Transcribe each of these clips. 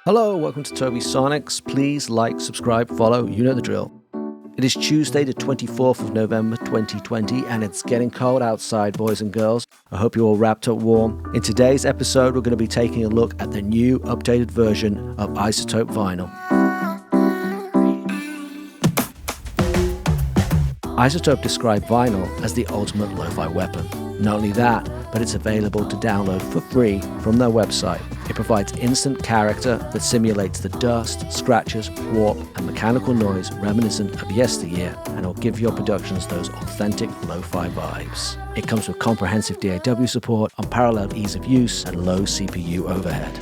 Hello, welcome to Tobisonics. Please like, subscribe, follow, you know the drill. It is Tuesday, the 24th of November 2020, and it's getting cold outside, boys and girls. I hope you're all wrapped up warm. In today's episode, we're going to be taking a look at the new, updated version of iZotope vinyl. iZotope described vinyl as the ultimate lo-fi weapon. Not only that, but it's available to download for free from their website. It provides instant character that simulates the dust, scratches, warp, and mechanical noise reminiscent of yesteryear, and will give your productions those authentic lo-fi vibes. It comes with comprehensive DAW support, unparalleled ease of use, and low CPU overhead.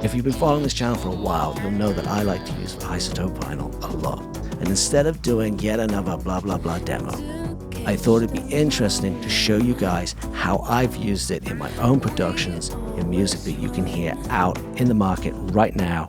If you've been following this channel for a while, you'll know that I like to use iZotope vinyl a lot. And instead of doing yet another blah blah blah demo, I thought it'd be interesting to show you guys how I've used it in my own productions in music that you can hear out in the market right now.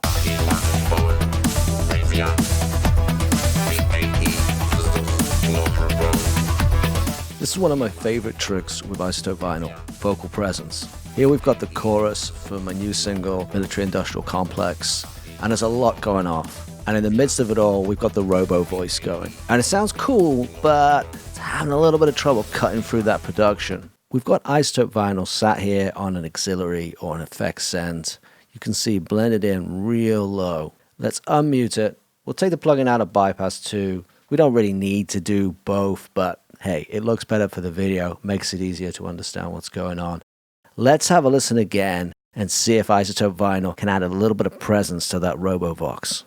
This is one of my favorite tricks with iZotope vinyl, vocal presence. Here we've got the chorus for my new single, Military Industrial Complex, and there's a lot going off. And in the midst of it all, we've got the robo voice going. And it sounds cool, but it's having a little bit of trouble cutting through that production. We've got iZotope vinyl sat here on an auxiliary or an effects send. You can see blended in real low. Let's unmute it. We'll take the plugin out of bypass too. We don't really need to do both, but hey, it looks better for the video, makes it easier to understand what's going on. Let's have a listen again and see if iZotope vinyl can add a little bit of presence to that RoboVox.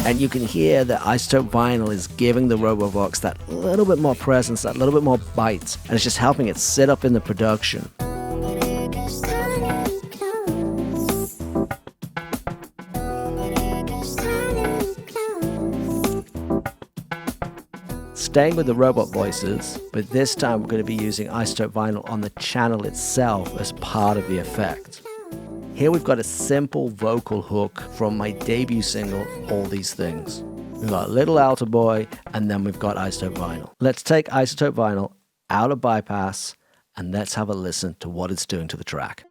And you can hear that iZotope vinyl is giving the RoboVox that little bit more presence, that little bit more bite, and it's just helping it sit up in the production. Staying with the robot voices, but this time we're going to be using iZotope vinyl on the channel itself as part of the effect. Here we've got a simple vocal hook from my debut single, All These Things. We've got Little Altar Boy, and then we've got iZotope vinyl. Let's take iZotope vinyl out of bypass, and let's have a listen to what it's doing to the track.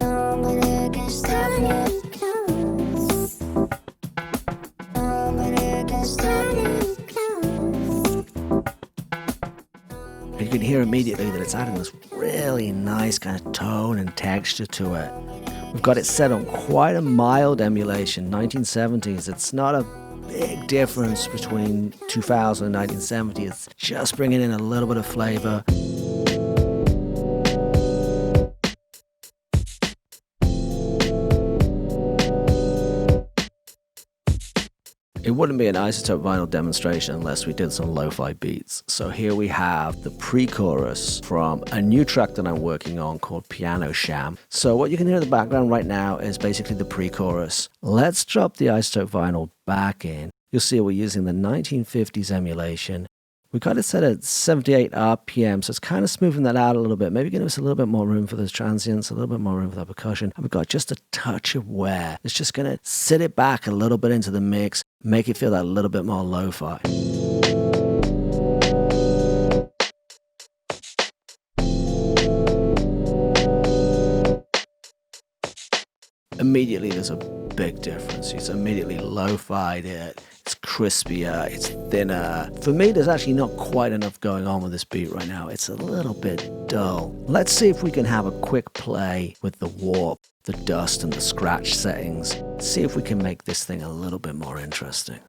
You can hear immediately that it's adding this really nice kind of tone and texture to it. We've got it set on quite a mild emulation, 1970s. It's not a big difference between 2000 and 1970. It's just bringing in a little bit of flavor. It wouldn't be an iZotope vinyl demonstration unless we did some lo-fi beats. So here we have the pre-chorus from a new track that I'm working on called Piano Sham. So what you can hear in the background right now is basically the pre-chorus. Let's drop the iZotope vinyl back in. You'll see we're using the 1950s emulation. We got it set at 78 RPM, so it's kind of smoothing that out a little bit. Maybe give us a little bit more room for those transients, a little bit more room for that percussion. And we've got just a touch of wear. It's just going to sit it back a little bit into the mix, make it feel that little bit more lo-fi. Immediately there's a big difference. It's immediately lo-fi'd it. It's crispier, it's thinner. For me, there's actually not quite enough going on with this beat right now. It's a little bit dull. Let's see if we can have a quick play with the warp, the dust, and the scratch settings. See if we can make this thing a little bit more interesting.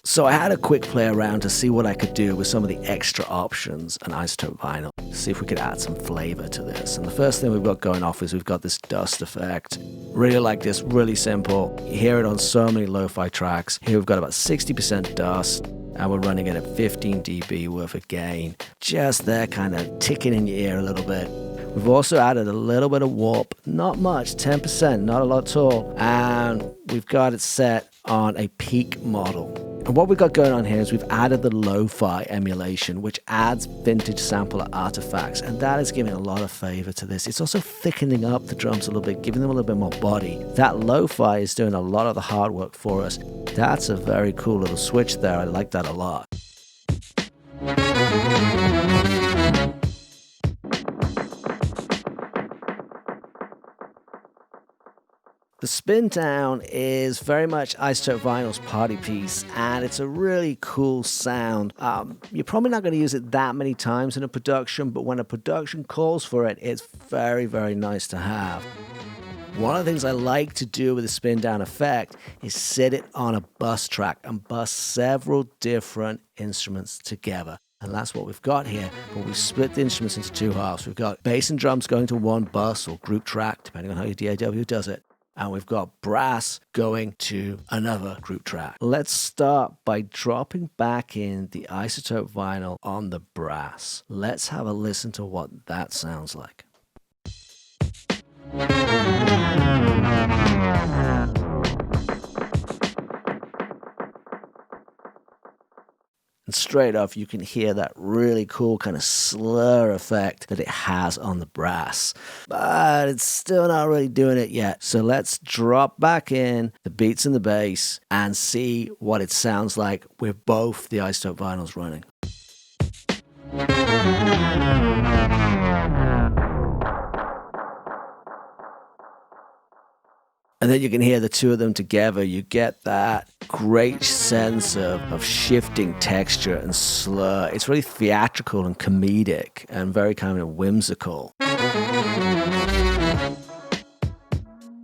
So I had a quick play around to see what I could do with some of the extra options on iZotope vinyl. See if we could add some flavor to this. And the first thing we've got going off is we've got this dust effect. Really like this, really simple. You hear it on so many lo-fi tracks. Here we've got about 60% dust, and we're running it at 15 dB worth of gain. Just there, kind of ticking in your ear a little bit. We've also added a little bit of warp, not much, 10%, not a lot at all. And we've got it set on a peak model. And what we've got going on here is we've added the Lo-Fi emulation, which adds vintage sampler artifacts, and that is giving a lot of favor to this. It's also thickening up the drums a little bit, giving them a little bit more body. That Lo-Fi is doing a lot of the hard work for us. That's a very cool little switch there. I like that a lot. The spin down is very much iZotope Vinyl's party piece, and it's a really cool sound. You're probably not going to use it that many times in a production, but when a production calls for it, it's very, very nice to have. One of the things I like to do with the spin down effect is sit it on a bus track and bus several different instruments together. And that's what we've got here, but we've split the instruments into two halves. We've got bass and drums going to one bus or group track, depending on how your DAW does it. And we've got brass going to another group track. Let's start by dropping back in the iZotope vinyl on the brass. Let's have a listen to what that sounds like. And straight off, you can hear that really cool kind of slur effect that it has on the brass. But it's still not really doing it yet. So let's drop back in the beats and the bass and see what it sounds like with both the iZotope vinyls running. And then you can hear the two of them together. You get that great sense of shifting texture and slur. It's really theatrical and comedic and very kind of whimsical.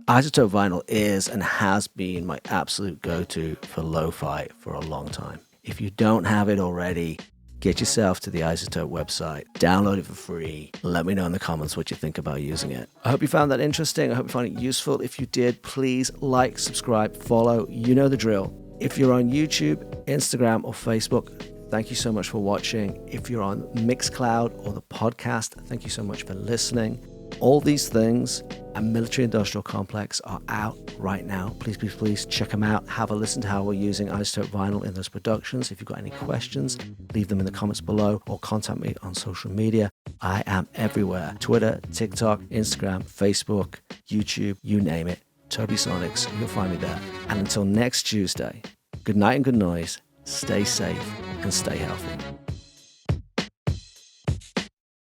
iZotope vinyl is and has been my absolute go-to for lo-fi for a long time. If you don't have it already, get yourself to the iZotope website, download it for free. Let me know in the comments what you think about using it. I hope you found that interesting. I hope you found it useful. If you did, please like, subscribe, follow. You know the drill. If you're on YouTube, Instagram, or Facebook, thank you so much for watching. If you're on Mixcloud or the podcast, thank you so much for listening. All these things and Military Industrial Complex are out right now. Please, please, please check them out. Have a listen to how we're using iZotope vinyl in those productions. If you've got any questions, leave them in the comments below or contact me on social media. I am everywhere. Twitter, TikTok, Instagram, Facebook, YouTube, you name it. Tobisonics, you'll find me there. And until next Tuesday, good night and good noise. Stay safe and stay healthy.